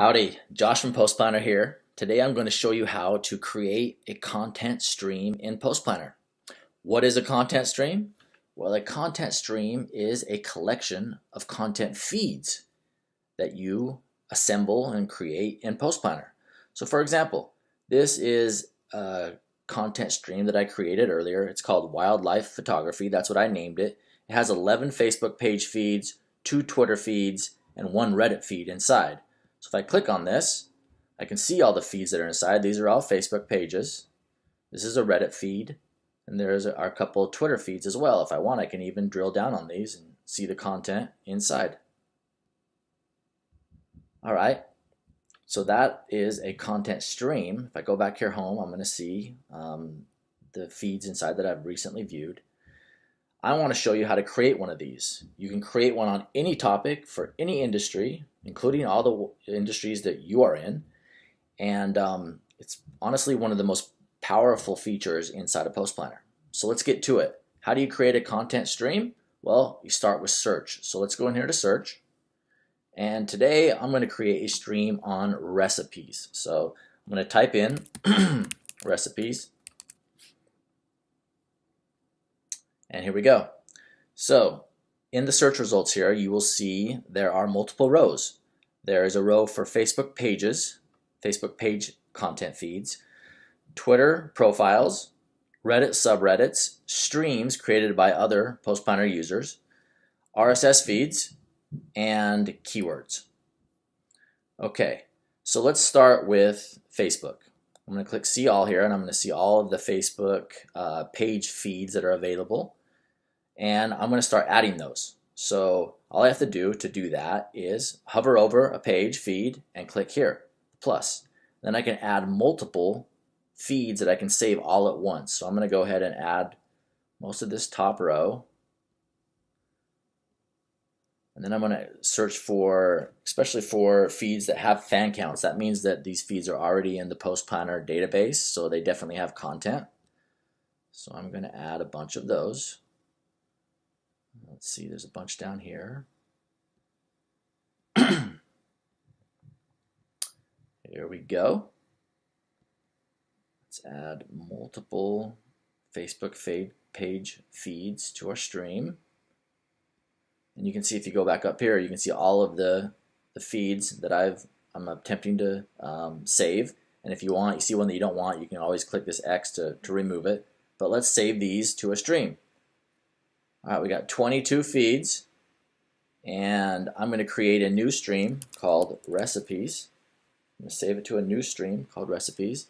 Howdy, Josh from Post Planner here. Today I'm going to show you how to create a content stream in Post Planner. What is a content stream? Well, a content stream is a collection of content feeds that you assemble and create in Post Planner. So for example, this is a content stream that I created earlier. It's called Wildlife Photography. That's what I named it. It has 11 Facebook page feeds, 2 Twitter feeds, and 1 Reddit feed inside. So if I click on this, I can see all the feeds that are inside. These are all Facebook pages. This is a Reddit feed, and there's a couple of Twitter feeds as well. If I want, I can even drill down on these and see the content inside. All right, so that is a content stream. If I go back here home, I'm going to see the feeds inside that I've recently viewed. I want to show you how to create one of these. You can create one on any topic for any industry, including all the industries that you are in. And it's honestly one of the most powerful features inside of Post Planner. So let's get to it. How do you create a content stream? Well, you start with search. So let's go in here to search. And today I'm going to create a stream on recipes. So I'm going to type in recipes. And here we go. So in the search results here, you will see there are multiple rows. There is a row for Facebook pages, Facebook page content feeds, Twitter profiles, Reddit subreddits, streams created by other Post Planner users, RSS feeds, and keywords. Okay, so let's start with Facebook. I'm going to click See All here, and I'm going to see all of the Facebook page feeds that are available. And I'm going to start adding those. So all I have to do that is hover over a page feed and click here, plus. Then I can add multiple feeds that I can save all at once. So I'm going to go ahead and add most of this top row. And then I'm going to search for, especially for feeds that have fan counts. That means that these feeds are already in the Post Planner database, so they definitely have content. So I'm going to add a bunch of those. Let's see, there's a bunch down here. Here we go. Let's add multiple Facebook page feeds to our stream. And you can see if you go back up here, you can see all of the feeds that I'm attempting to save. And if you want, you see one that you don't want, you can always click this X to remove it. But let's save these to a stream. All right, we got 22 feeds, and I'm going to create a new stream called Recipes. I'm going to save it to a new stream called Recipes.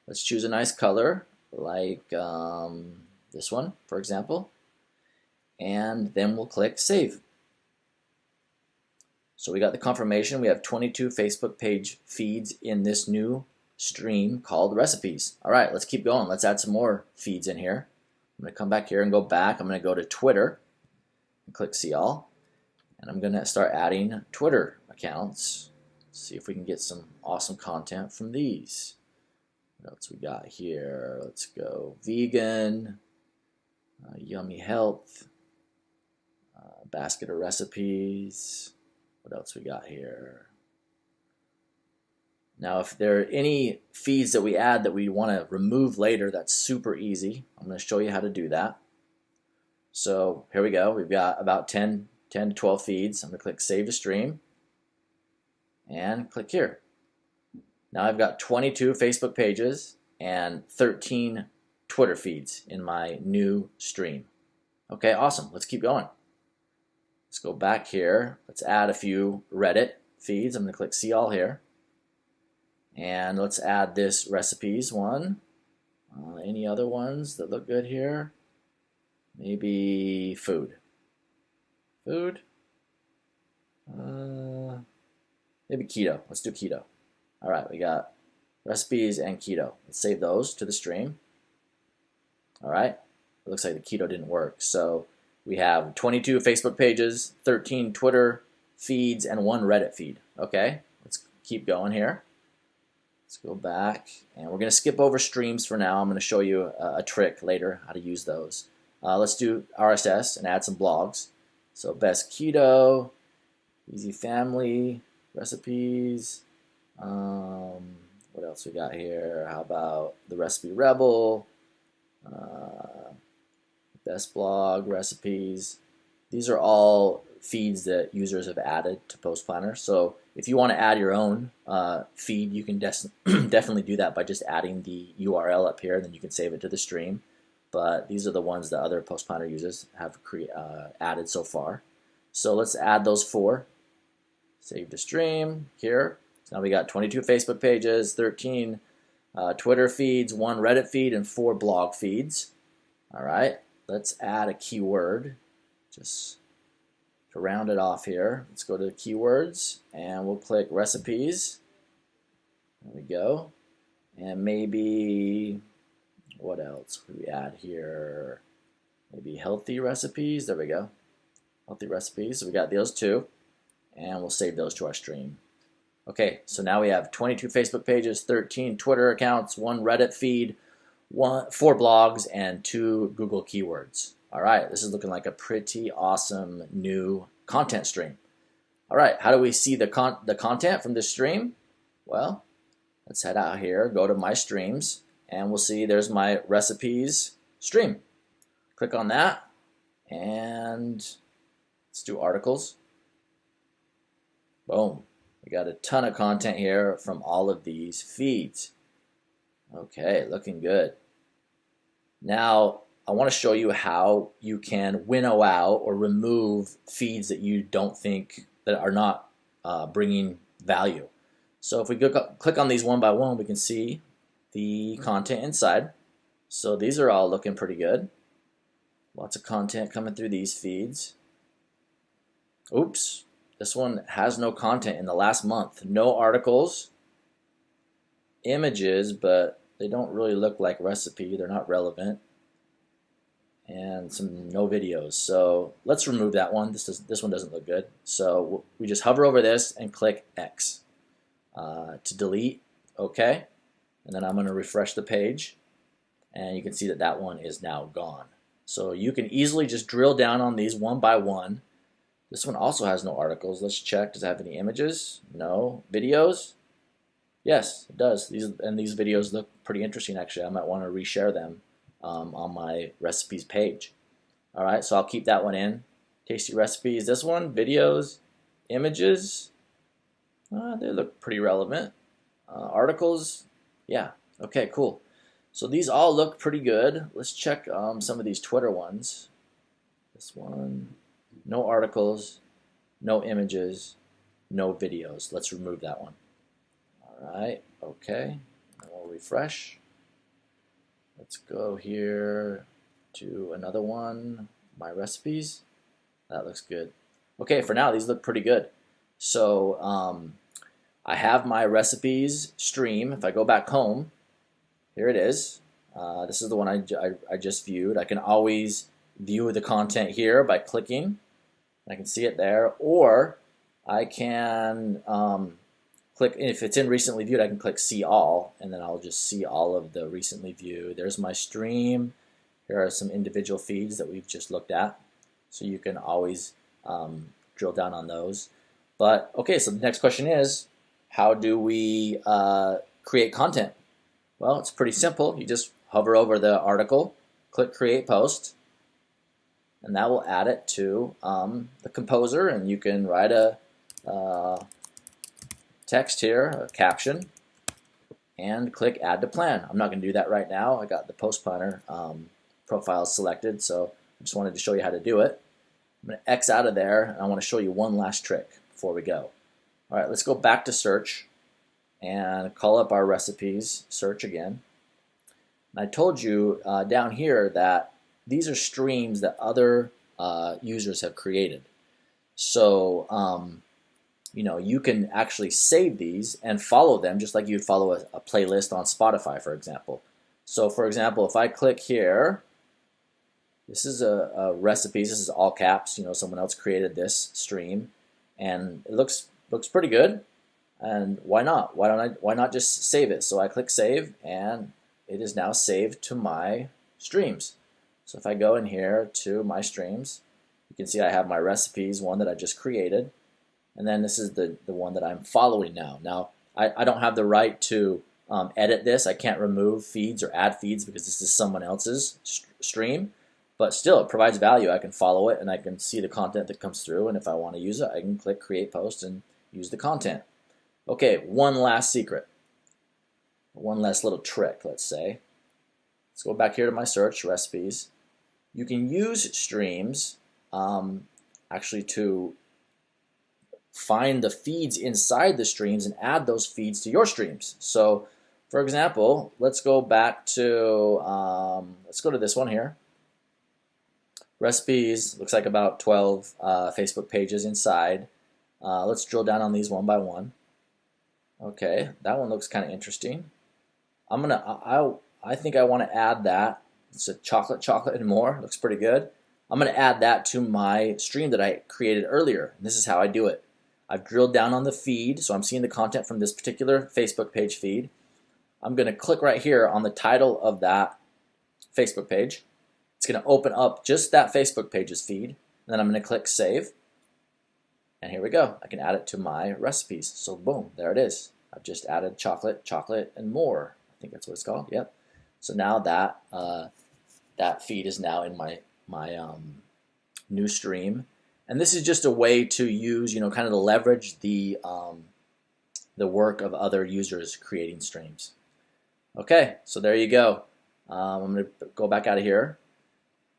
Let's choose a nice color, like this one, for example, and then we'll click Save. So we got the confirmation. We have 22 Facebook page feeds in this new stream called Recipes. All right, let's keep going. Let's add some more feeds in here. I'm going to come back here and go back. I'm going to go to Twitter and click See All. And I'm going to start adding Twitter accounts. Let's see if we can get some awesome content from these. What else we got here? Let's go vegan, yummy health, basket of recipes. What else we got here? Now, if there are any feeds that we add that we want to remove later, that's super easy. I'm going to show you how to do that. So here we go. We've got about 10 to 12 feeds. I'm going to click Save to Stream and click here. Now I've got 22 Facebook pages and 13 Twitter feeds in my new stream. Okay, awesome. Let's keep going. Let's go back here. Let's add a few Reddit feeds. I'm going to click See All here. And let's add this recipes one. Any other ones that look good here? Maybe food. Food? Maybe keto. Let's do keto. All right, we got recipes and keto. Let's save those to the stream. All right, it looks like the keto didn't work. So we have 22 Facebook pages, 13 Twitter feeds, and 1 Reddit feed. Okay, let's keep going here. Let's go back, and we're going to skip over streams for now. I'm going to show you a trick later how to use those. Let's do RSS and add some blogs. So best keto, easy family, recipes, What else we got here? How about the Recipe Rebel, Best Blog, Recipes. These are all feeds that users have added to Post Planner. So if you want to add your own feed, you can definitely do that by just adding the URL up here, and then you can save it to the stream. But these are the ones that other Post Planner users have added so far. So let's add those 4. Save to stream here. So now we got 22 Facebook pages, 13 Twitter feeds, 1 Reddit feed, and 4 blog feeds. All right, let's add a keyword just to round it off here. Let's go to the keywords and we'll click recipes. There we go. And maybe, what else could we add here? Maybe healthy recipes. There we go. Healthy recipes. So we got those 2. And we'll save those to our stream. Okay, so now we have 22 Facebook pages, 13 Twitter accounts, 1 Reddit feed, 4 blogs, and 2 Google keywords. All right, this is looking like a pretty awesome new content stream. All right, how do we see the content from this stream? Well, let's head out here, go to my streams, and we'll see there's my recipes stream. Click on that, and let's do articles. Boom. We got a ton of content here from all of these feeds. Okay, looking good. Now, I want to show you how you can winnow out or remove feeds that you don't think that are not bringing value. So if we click on these one by one, we can see the content inside. So these are all looking pretty good. Lots of content coming through these feeds. Oops. This one has no content in the last month. No articles, images, but they don't really look like recipe. They're not relevant. And no videos. So let's remove that one. This one doesn't look good. So we just hover over this and click X to delete. Okay. And then I'm going to refresh the page. And you can see that that one is now gone. So you can easily just drill down on these one by one. This one also has no articles. Let's check. Does it have any images? No. Videos? Yes, it does. These videos look pretty interesting, actually. I might want to reshare them on my recipes page. All right, so I'll keep that one in. Tasty recipes. This one, videos, images. They look pretty relevant. Articles, yeah. Okay, cool. So these all look pretty good. Let's check some of these Twitter ones. This one. No articles, no images, no videos. Let's remove that one. All right, okay. And we'll refresh. Let's go here to another one, my recipes. That looks good. Okay, for now, these look pretty good. So I have my recipes stream. If I go back home, here it is. This is the one I just viewed. I can always view the content here by clicking. I can see it there, or I can click, if it's in recently viewed, I can click see all, and then I'll just see all of the recently viewed. There's my stream. Here are some individual feeds that we've just looked at, so you can always drill down on those. But okay, so the next question is, how do we create content? Well, it's pretty simple. You just hover over the article, click create post, and that will add it to the composer, and you can write a text here, a caption, and click add to plan. I'm not going to do that right now. I got the Post Planner profile selected, so I just wanted to show you how to do it. I'm going to X out of there, and I want to show you one last trick before we go. All right, let's go back to search and call up our recipes search again. And I told you down here that these are streams that other users have created. So, you know, you can actually save these and follow them just like you'd follow a playlist on Spotify, for example. So, for example, if I click here, this is a recipes. This is all caps. You know, someone else created this stream, and it looks pretty good. And why not? Why not just save it? So I click save, and it is now saved to my streams. So if I go in here to my streams, you can see I have my recipes, one that I just created, and then this is the one that I'm following now. Now, I don't have the right to edit this. I can't remove feeds or add feeds because this is someone else's stream. But still, it provides value. I can follow it and I can see the content that comes through. And if I want to use it, I can click Create Post and use the content. Okay, one last secret. One last little trick, let's say. Let's go back here to my search, recipes. You can use streams actually to find the feeds inside the streams and add those feeds to your streams. So, for example, let's go back to, let's go to this one here. Recipes, looks like about 12 Facebook pages inside. Let's drill down on these one by one. Okay, that one looks kind of interesting. I think I want to add that. It's a chocolate and more. Looks pretty good. I'm going to add that to my stream that I created earlier. And this is how I do it. I've drilled down on the feed, so I'm seeing the content from this particular Facebook page feed. I'm going to click right here on the title of that Facebook page. It's going to open up just that Facebook page's feed. And then I'm going to click Save. And here we go. I can add it to my recipes. So boom, there it is. I've just added chocolate, and more. I think that's what it's called. Yep. So now that that feed is now in my new stream, and this is just a way to use, kind of to leverage the work of other users creating streams. Okay, so there you go. I'm going to go back out of here.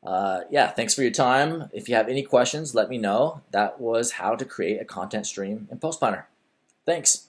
Yeah, thanks for your time. If you have any questions, let me know. That was how to create a content stream in PostPlanner. Thanks.